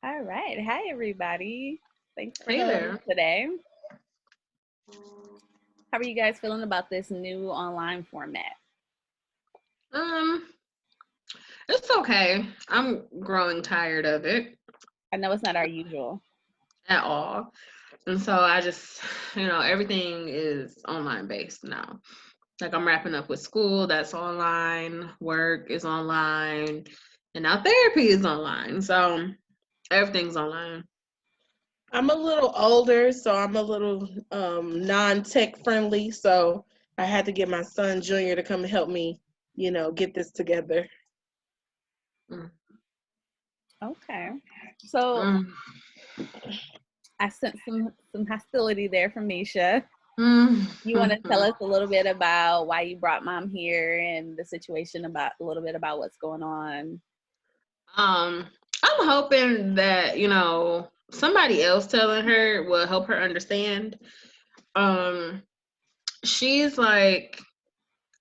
All right. Hi, everybody. Thanks for Hey joining there. today. How are you guys feeling about this new online format? Um, it's okay. I'm growing tired of it I know it's not our usual. at all. And so I just, everything is online based now. Like I'm wrapping up with school, that's online, work is online, and now therapy is online. So everything's online. I'm a little older, so I'm a little non-tech friendly. So I had to get my son Junior to come help me, get this together. Mm. Okay. So Mm. I sense some hostility there from Misha. You want to tell Mm. us a little bit about why you brought mom here and the situation about a little bit about what's going on? um, I'm hoping that, somebody else telling her will help her understand. Um, she's like,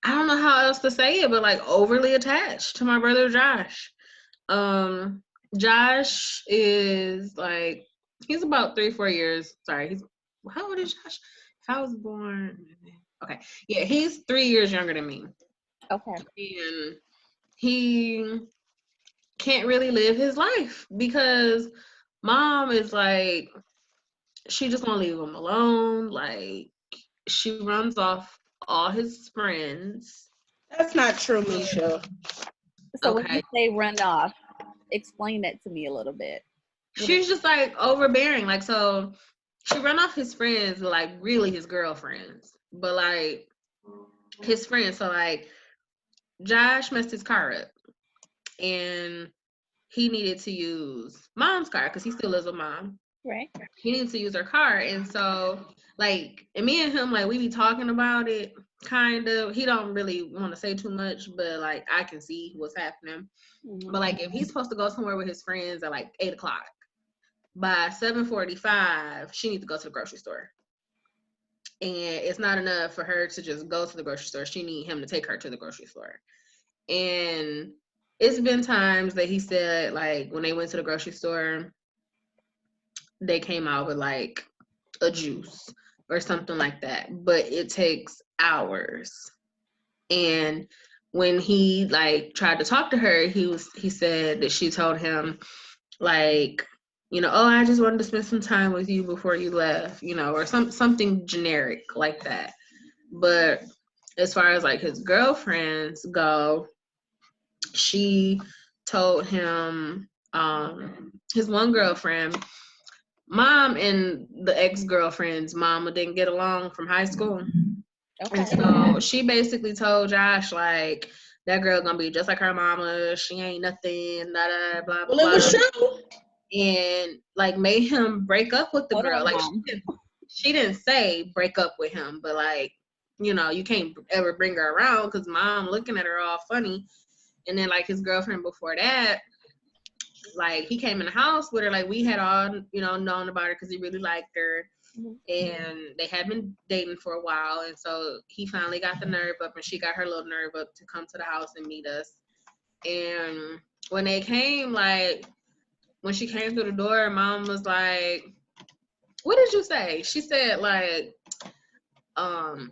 I don't know how else to say it, but like overly attached to my brother Josh. Um, Josh is like, he's about 3, 4 years. Sorry, he's how old is Josh? If I was born, okay, yeah, he's 3 years younger than me, Okay. and he can't really live his life because mom is like, she just won't leave him alone. Like she runs off all his friends. That's not true, Misha. So when you Okay. say run off, explain that to me a little bit. What is She's just like overbearing. Like, so she run off his friends, like really his girlfriends, but like his friends. So like Josh messed his car up and he needed to use mom's car because he still lives with mom. right? He needs to use her car. And so like, and me and him, like we be talking about it kind of. He don't really want to say too much, but like I can see what's happening. But Mhm. like if he's supposed to go somewhere with his friends at like 8 o'clock, by 7:45, she needs to go to the grocery store. And it's not enough for her to just go to the grocery store. She need him to take her to the grocery store. And it's been times that he said like when they went to the grocery store, they came out with like a juice or something like that. But it takes hours. And when he like tried to talk to her, he said that she told him like, oh, I just wanted to spend some time with you before you left, or something generic like that. But as far as like his girlfriends go, she told him, his one girlfriend, mom and the ex-girlfriend's mama didn't get along from high school. And Okay. so she basically told Josh like, that girl gonna be just like her mama. She ain't nothing. Da da blah blah Well, it was blah. true. And like made him break up with the Hold girl. on, Like mom. she didn't say break up with him, but like, you can't ever bring her around because mom looking at her all funny. And then like his girlfriend before that, like he came in the house with her. Like we had all known about her because he really liked her, Mhm. and they had been dating for a while. And so he finally got the nerve up, and she got her little nerve up to come to the house and meet us. And when they came, like when she came through the door, mom was like, what did you say? She said like,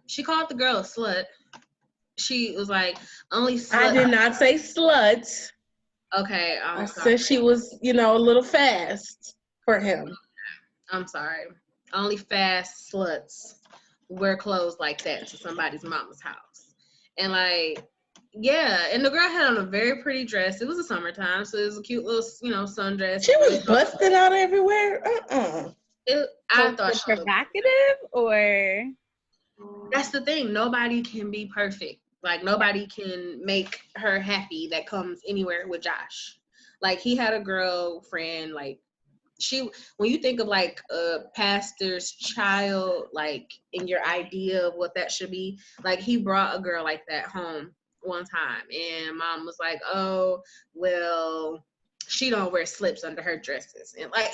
she called the girl a slut. She was like, only I slut. did not say slut. Okay, I I'm sorry. said she was, a little fast for him. I'm sorry. Only fast sluts wear clothes like that to somebody's mama's house. And like, yeah, and the girl had on a very pretty dress. It was the summertime, so it was a cute little, sundress. She was busted out everywhere. I Was thought it she looked. provocative or That's the thing. Nobody can be perfect. Like nobody can make her happy that comes anywhere with Josh. Like he had a girlfriend. Like she, when you think of like a pastor's child, like in your idea of what that should be, like he brought a girl like that home one time, and mom was like, "Oh, well." She don't wear slips under her dresses, and like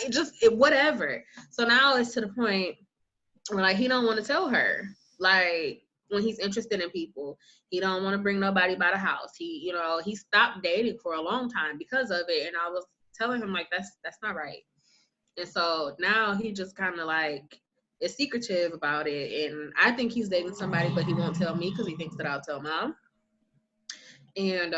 whatever. So now it's to the point like he don't want to tell her like when he's interested in people, he don't want to bring nobody by the house. He stopped dating for a long time because of it. And I was telling him like that's not right. And so now he just kind of like is secretive about it. And I think he's dating somebody, but he won't tell me because he thinks that I'll tell mom. And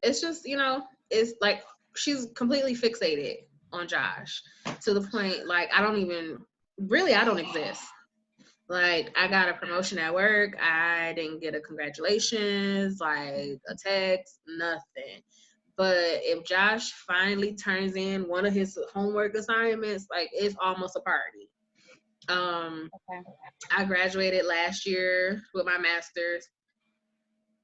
it's just, you know, it's like she's completely fixated on Josh to the point like I don't exist. Like, I got a promotion at work. I didn't get a congratulations, like a text, nothing. But if Josh finally turns in one of his homework assignments, like, it's almost a party. Okay. I graduated last year with my master's.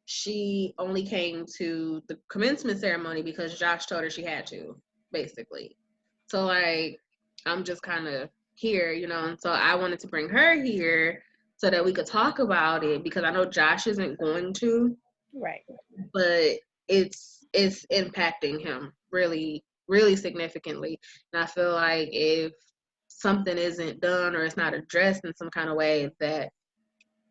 She only came to the commencement ceremony because Josh told her she had to, basically. So, like, I'm just kind of here, you know, and so I wanted to bring her here so that we could talk about it because I know Josh isn't going to. Right. But it's impacting him really, really significantly. And I feel like if something isn't done or it's not addressed in some kind of way, that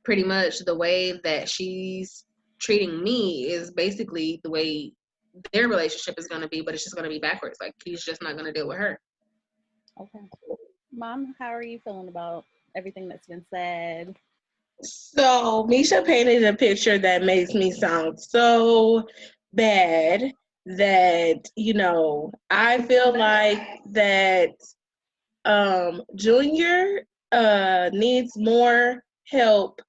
pretty much the way that she's treating me is basically the way their relationship is going to be, but it's just going to be backwards. Like, he's just not going to deal with her. Okay. Mom, how are you feeling about everything that's been said? So Misha painted a picture that makes me sound so bad that, you know, I feel like that Junior needs more help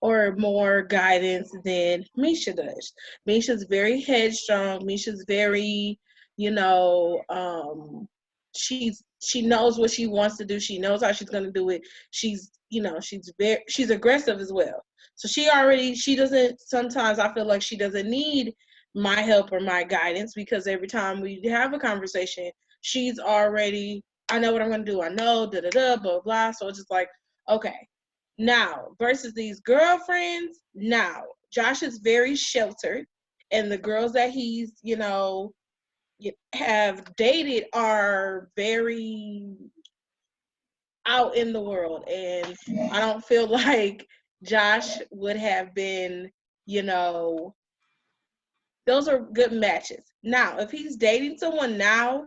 or more guidance than Misha does. Misha's very headstrong. Misha's very, you know, she knows what she wants to do. She knows how she's gonna do it. She's, you know, she's aggressive as well. So she doesn't, sometimes I feel like she doesn't need my help or my guidance because every time we have a conversation, she's already, I know what I'm gonna do. I know, blah, blah. So it's just like, okay. Now, versus these girlfriends, now, Josh is very sheltered, and the girls that he's, you know, have dated are very out in the world. And I don't feel like Josh would have been, you know, those are good matches. Now, if he's dating someone now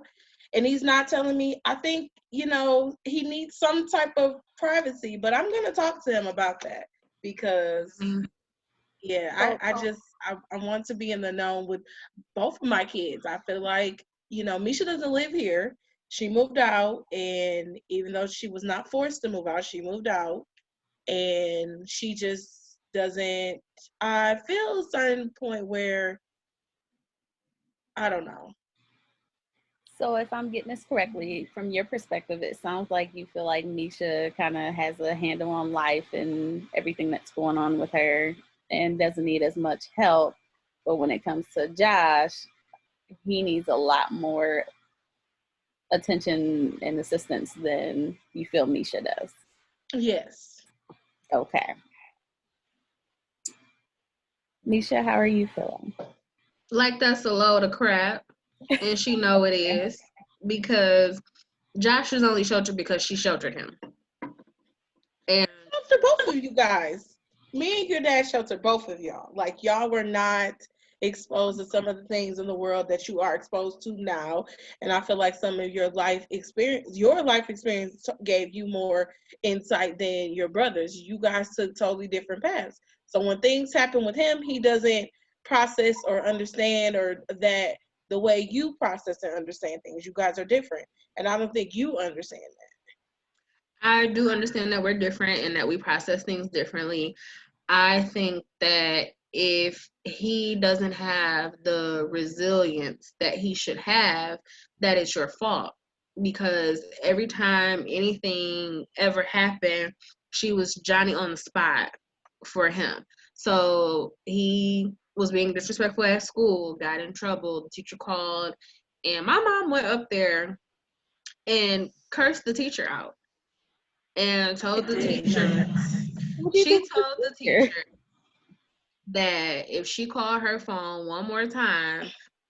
and he's not telling me, I think, you know, he needs some type of privacy, but I'm going to talk to him about that because, yeah, I want to be in the know with both of my kids. I feel like, you know, Misha doesn't live here. She moved out, and even though she was not forced to move out, she moved out, and she just doesn't, I feel a certain point where, I don't know. So if I'm getting this correctly, from your perspective, it sounds like you feel like Misha kind of has a handle on life and everything that's going on with her and doesn't need as much help. But when it comes to Josh, he needs a lot more attention and assistance than you feel Misha does. Yes. Okay. Misha, how are you feeling? Like, that's a load of crap. And she know it is, because Josh was only sheltered because she sheltered him. And sheltered both of you guys. Me and your dad sheltered both of y'all. Like, y'all were not exposed to some of the things in the world that you are exposed to now. And I feel like some of your life experience gave you more insight than your brothers. You guys took totally different paths. So when things happen with him, he doesn't process or understand or that the way you process and understand things. You guys are different. And I don't think you understand that. I do understand that we're different and that we process things differently. I think that if he doesn't have the resilience that he should have, that it's your fault. Because every time anything ever happened, she was Johnny on the spot for him. So he was being disrespectful at school, got in trouble, the teacher called, and my mom went up there and cursed the teacher out and told the teacher, that if she called her phone one more time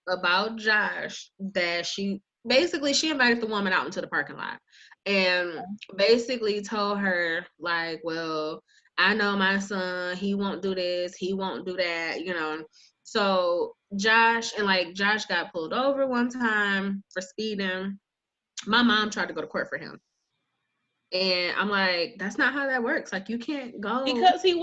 about Josh, that she invited the woman out into the parking lot and basically told her, like, well, I know my son, he won't do this, he won't do that, you know. So Josh got pulled over one time for speeding. My mom tried to go to court for him. And I'm like, that's not how that works. Like, you can't go. Because he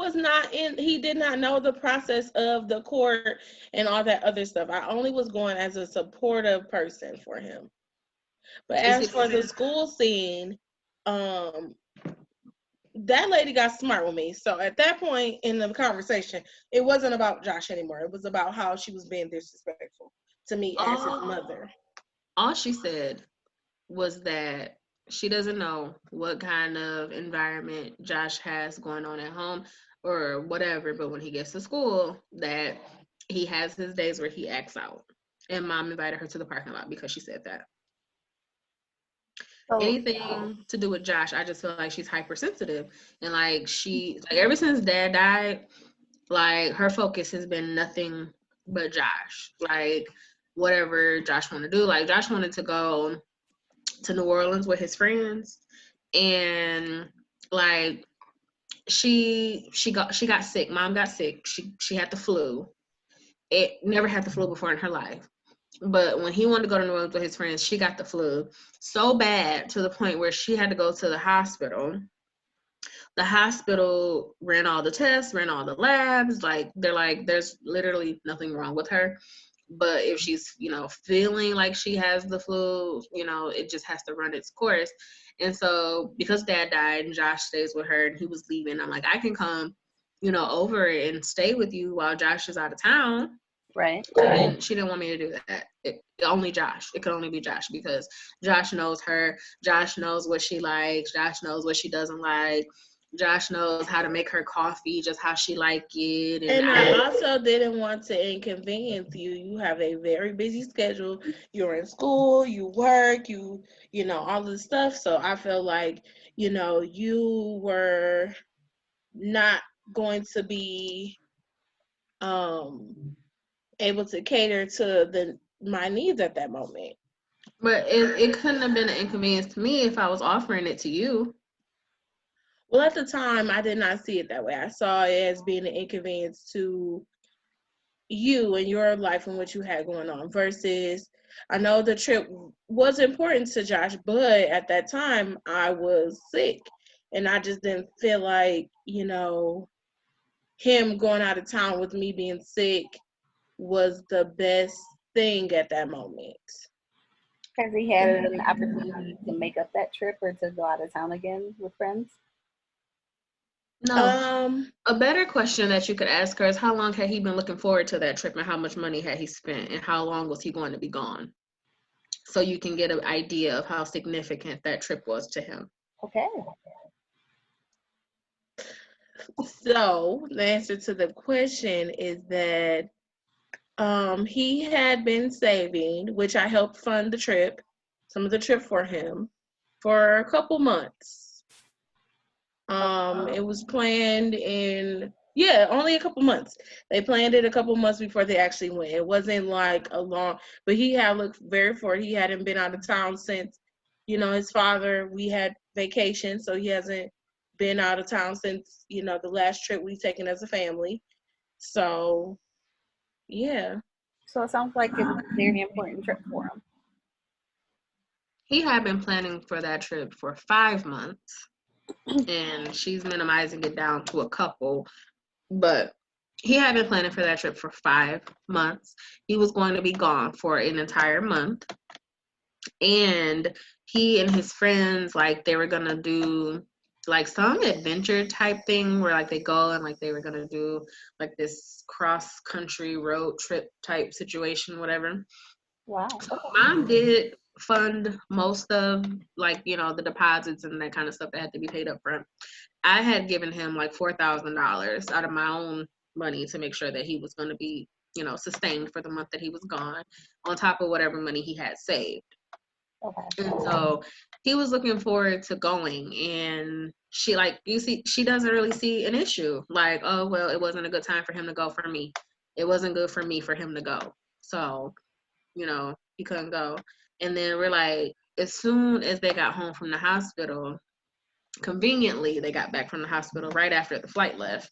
did not know the process of the court and all that other stuff. I only was going as a supportive person for him. But as for the school scene, that lady got smart with me. So at that point in the conversation, it wasn't about Josh anymore. It was about how she was being disrespectful to me as his mother. All she said was that she doesn't know what kind of environment Josh has going on at home or whatever, but when he gets to school, that he has his days where he acts out. And mom invited her to the parking lot because she said that. Anything to do with Josh, I just feel like she's hypersensitive. And like ever since dad died, like her focus has been nothing but Josh. Like whatever Josh wanted to do. Like Josh wanted to go to New Orleans with his friends, and like she got sick. Mom got sick. She had the flu. It never had the flu before in her life. But when he wanted to go to New Orleans with his friends, she got the flu so bad to the point where she had to go to the hospital. The hospital ran all the tests, ran all the labs. Like, they're like, there's literally nothing wrong with her. But if she's, feeling like she has the flu, it just has to run its course. And so because dad died and Josh stays with her and he was leaving, I'm like, I can come, over and stay with you while Josh is out of town. Right. And she didn't want me to do that. Only Josh. It could only be Josh because Josh knows her. Josh knows what she likes. Josh knows what she doesn't like. Josh knows how to make her coffee just how she like it. And I also didn't want to inconvenience you. You have a very busy schedule. You're in school, you work, you all this stuff. So I feel like, you were not going to be able to cater to my needs at that moment. But it couldn't have been an inconvenience to me if I was offering it to you. Well, at the time, I did not see it that way. I saw it as being an inconvenience to you and your life and what you had going on versus I know the trip was important to Josh, but at that time I was sick and I just didn't feel like, him going out of town with me being sick was the best thing at that moment. Has he had an opportunity to make up that trip or to go out of town again with friends? No. A better question that you could ask her is how long had he been looking forward to that trip and how much money had he spent and how long was he going to be gone? So you can get an idea of how significant that trip was to him. Okay. So the answer to the question is that he had been saving, which I helped fund the trip, some of the trip for him, for a couple months. It was planned only a couple months. They planned it a couple months before they actually went. It wasn't like but he had looked very forward. He hadn't been out of town since, his father, we had vacation, so he hasn't been out of town since, the last trip we've taken as a family. So, yeah. So it sounds like it was a very important trip for him. He had been planning for that trip for 5 months. And she's minimizing it down to a couple, but he had been planning for that trip for 5 months. He was going to be gone for an entire month, and he and his friends, like, they were gonna do like some adventure type thing where like they go and like they were gonna do like this cross country road trip type situation, whatever. Wow. So mom did fund most of the deposits and that kind of stuff that had to be paid up front. I had given him like $4,000 out of my own money to make sure that he was going to be sustained for the month that he was gone, on top of whatever money he had saved. Okay. And so he was looking forward to going, and she doesn't really see an issue, like, oh well, it wasn't a good time for him to go. For me, it wasn't good for me for him to go, so he couldn't go. And then we're like, as soon as they got home from the hospital, conveniently, they got back from the hospital right after the flight left.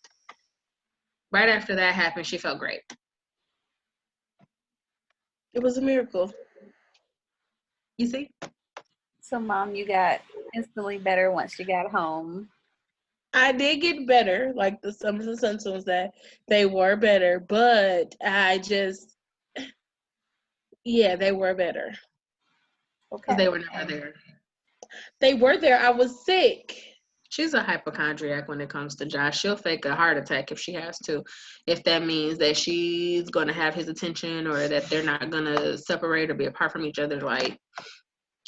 Right after that happened, she felt great. It was a miracle. You see? So, Mom, you got instantly better once you got home. I did get better, like some of the symptoms that they were better, but I just, yeah, they were better. Because Okay. they were never there. They were there. I was sick. She's a hypochondriac when it comes to Josh. She'll fake a heart attack if she has to, if that means that she's going to have his attention or that they're not going to separate or be apart from each other. Like,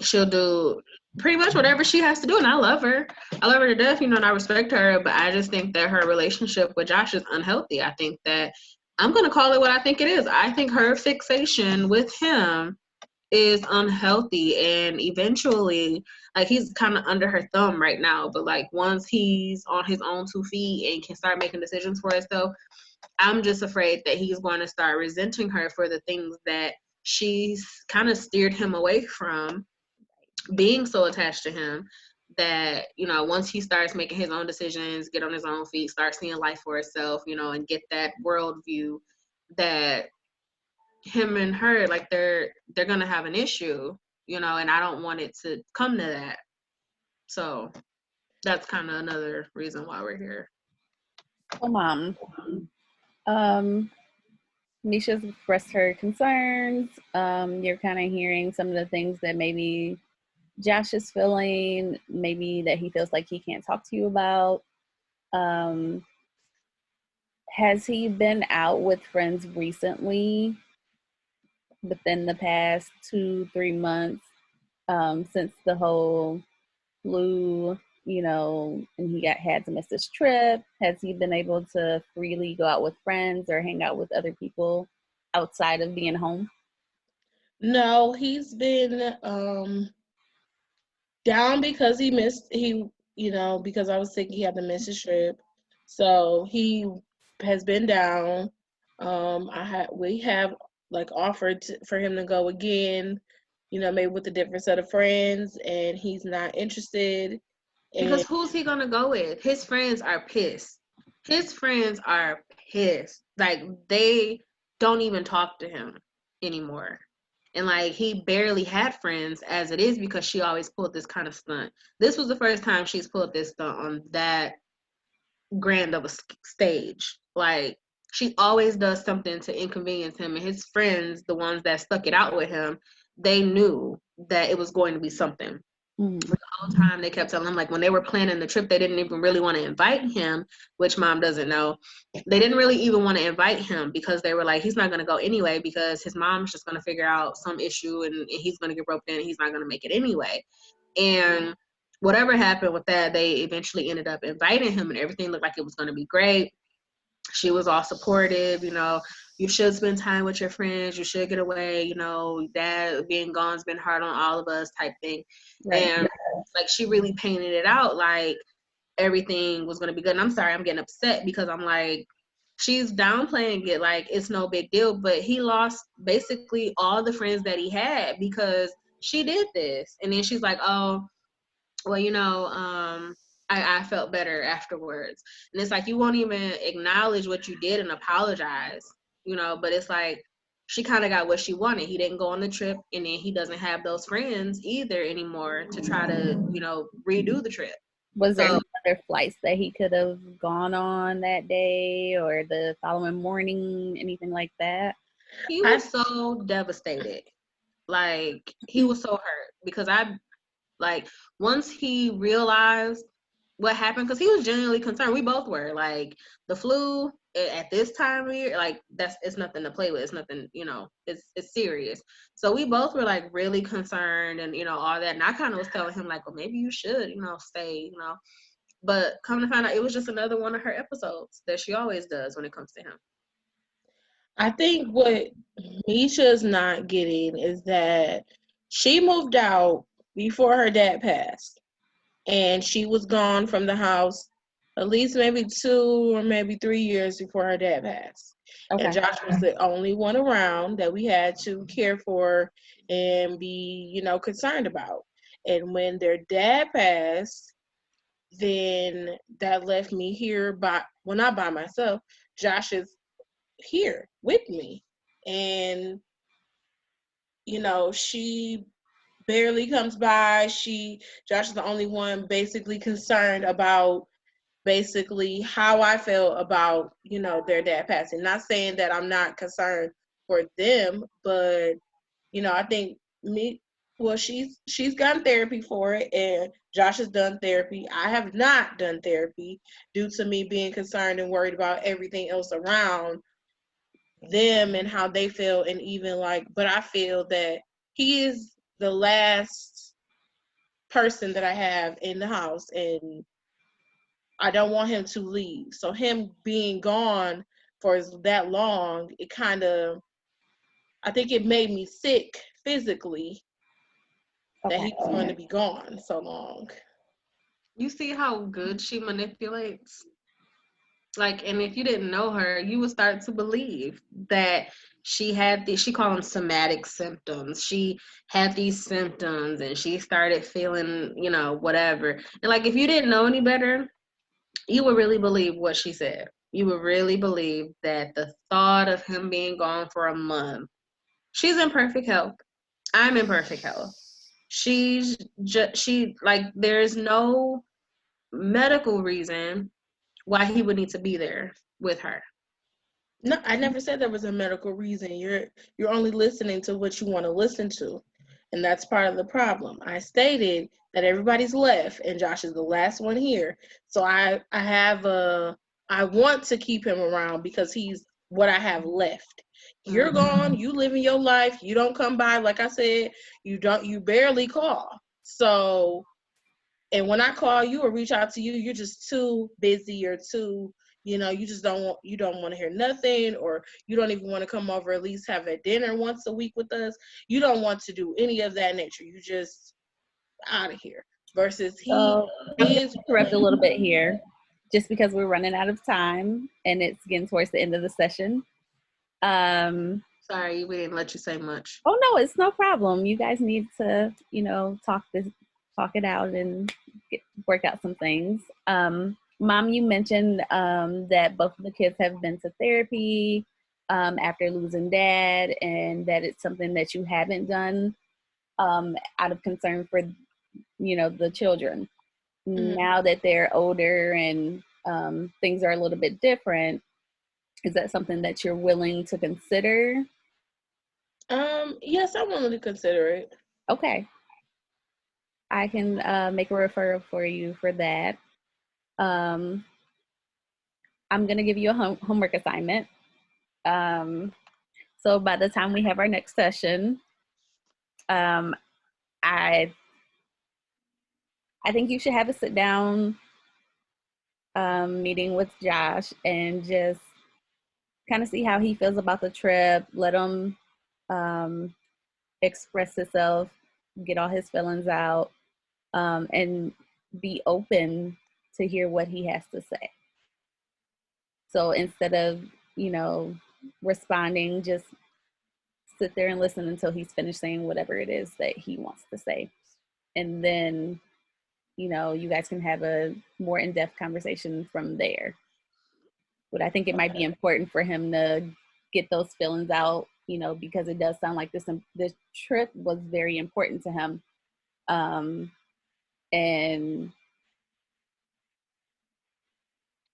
she'll do pretty much whatever she has to do. And I love her. I love her to death, and I respect her. But I just think that her relationship with Josh is unhealthy. I think that I'm going to call it what I think it is. I think her fixation with him is unhealthy, and eventually, like, he's kind of under her thumb right now, but like once he's on his own 2 feet and can start making decisions for himself, I'm just afraid that he's going to start resenting her for the things that she's kind of steered him away from, being so attached to him, that once he starts making his own decisions, get on his own feet, start seeing life for himself, and get that world view, that him and her, like, they're gonna have an issue, and I don't want it to come to that. So that's kind of another reason why we're here. Well, Mom, Misha's expressed her concerns. You're kind of hearing some of the things that maybe Josh is feeling, maybe that he feels like he can't talk to you about. Has he been out with friends recently within the past 2-3 months, since the whole flu, and he had to miss his trip? Has he been able to freely go out with friends or hang out with other people outside of being home? No, he's been down because because I was sick, he had to miss his trip. So he has been down. We have like offered for him to go again, maybe with a different set of friends, and he's not interested. Because And who's he gonna go with? His friends are pissed. His friends are pissed. Like, they don't even talk to him anymore. And like, he barely had friends as it is because she always pulled this kind of stunt. This was the first time she's pulled this stunt on that grand of a stage. Like, she always does something to inconvenience him, and his friends, the ones that stuck it out with him, they knew that it was going to be something. The whole time they kept telling him, like, when they were planning the trip, they didn't even really want to invite him, which Mom doesn't know. They didn't really even want to invite him because they were like, he's not going to go anyway because his mom's just going to figure out some issue, and he's going to get roped in, and he's not going to make it anyway. And whatever happened with that, they eventually ended up inviting him, and everything looked like it was going to be great. She was all supportive, you should spend time with your friends, you should get away, dad being gone's been hard on all of us type thing. Right. And like, she really painted it out like everything was going to be good. And I'm sorry, I'm getting upset because I'm like, she's downplaying it like it's no big deal, but he lost basically all the friends that he had because she did this. And then she's like, oh, well, I felt better afterwards. And it's like, you won't even acknowledge what you did and apologize, but it's like, she kind of got what she wanted. He didn't go on the trip, and then he doesn't have those friends either anymore to try to, redo the trip. Was there any other flights that he could have gone on that day or the following morning, anything like that? He was so devastated. Like, he was so hurt because once he realized what happened, because he was genuinely concerned. We both were. Like, the flu at this time of year, like, it's nothing to play with. It's nothing, it's serious. So we both were like really concerned and, all that. And I kind of was telling him like, well, maybe you should, stay, But come to find out, it was just another one of her episodes that she always does when it comes to him. I think what Misha's not getting is that she moved out before her dad passed. And she was gone from the house at least maybe 2 or maybe 3 years before her dad passed. Okay. And Josh was the only one around that we had to care for and be, concerned about. And when their dad passed, then that left me here not by myself. Josh is here with me. And she barely comes by. Josh is the only one basically concerned about basically how I feel about, their dad passing. Not saying that I'm not concerned for them, but, I think she's gotten therapy for it, and Josh has done therapy. I have not done therapy due to me being concerned and worried about everything else around them and how they feel, and even but I feel that he is the last person that I have in the house, and I don't want him to leave. So him being gone for that long, I think it made me sick physically that he was going to be gone so long. You see how good she manipulates? And if you didn't know her, you would start to believe that she had she called them somatic symptoms. She had these symptoms and she started feeling, whatever. And if you didn't know any better, you would really believe what she said. You would really believe that the thought of him being gone for a month, she's in perfect health. I'm in perfect health. There's no medical reason why he would need to be there with her. No, I never said there was a medical reason. You're only listening to what you want to listen to, and that's part of the problem. I stated that everybody's left, and Josh is the last one here. So I want to keep him around because he's what I have left. You're gone. You living your life. You don't come by. Like I said, you barely call. So, and when I call you or reach out to you, you're just too busy or too, you just don't want to hear nothing, or you don't even want to come over, at least have a dinner once a week with us. You don't want to do any of that nature. You just out of here. Versus I'm going to interrupt a little bit here, just because we're running out of time and it's getting towards the end of the session. Sorry, we didn't let you say much. Oh no, it's no problem. You guys need to, talk it out and work out some things. Mom, you mentioned that both of the kids have been to therapy after losing dad, and that it's something that you haven't done out of concern for, the children. Mm-hmm. Now that they're older and things are a little bit different, is that something that you're willing to consider? Yes, I'm willing to consider it. Okay. I can make a referral for you for that. I'm going to give you a homework assignment. So by the time we have our next session, I think you should have a sit down meeting with Josh and just kind of see how he feels about the trip. Let him express himself, get all his feelings out, and be open to hear what he has to say. So instead of, responding, just sit there and listen until he's finished saying whatever it is that he wants to say. And then, you guys can have a more in-depth conversation from there. But I think it might be important for him to get those feelings out, because it does sound like this trip was very important to him. And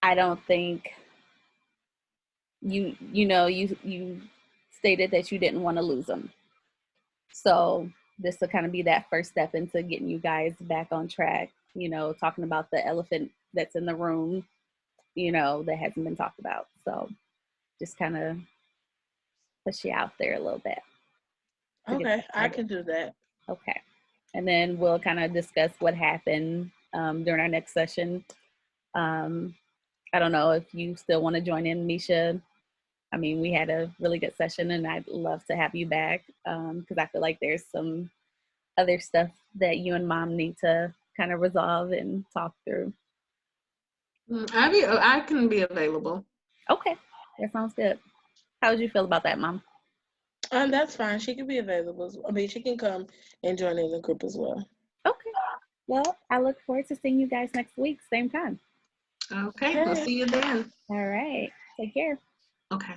I don't think you stated that you didn't want to lose him. So this will kind of be that first step into getting you guys back on track, talking about the elephant that's in the room, that hasn't been talked about. So just kind of push you out there a little bit. Okay, I can do that. Okay. And then we'll kind of discuss what happened during our next session. I don't know if you still want to join in, Misha. I mean, we had a really good session and I'd love to have you back because I feel like there's some other stuff that you and Mom need to kind of resolve and talk through. I can be available. Okay, that sounds good. How would you feel about that, Mom? That's fine. She can be available. I mean, she can come and join in the group as well. Okay. Well, I look forward to seeing you guys next week, same time. Okay, we'll see you then. All right. Take care. Okay.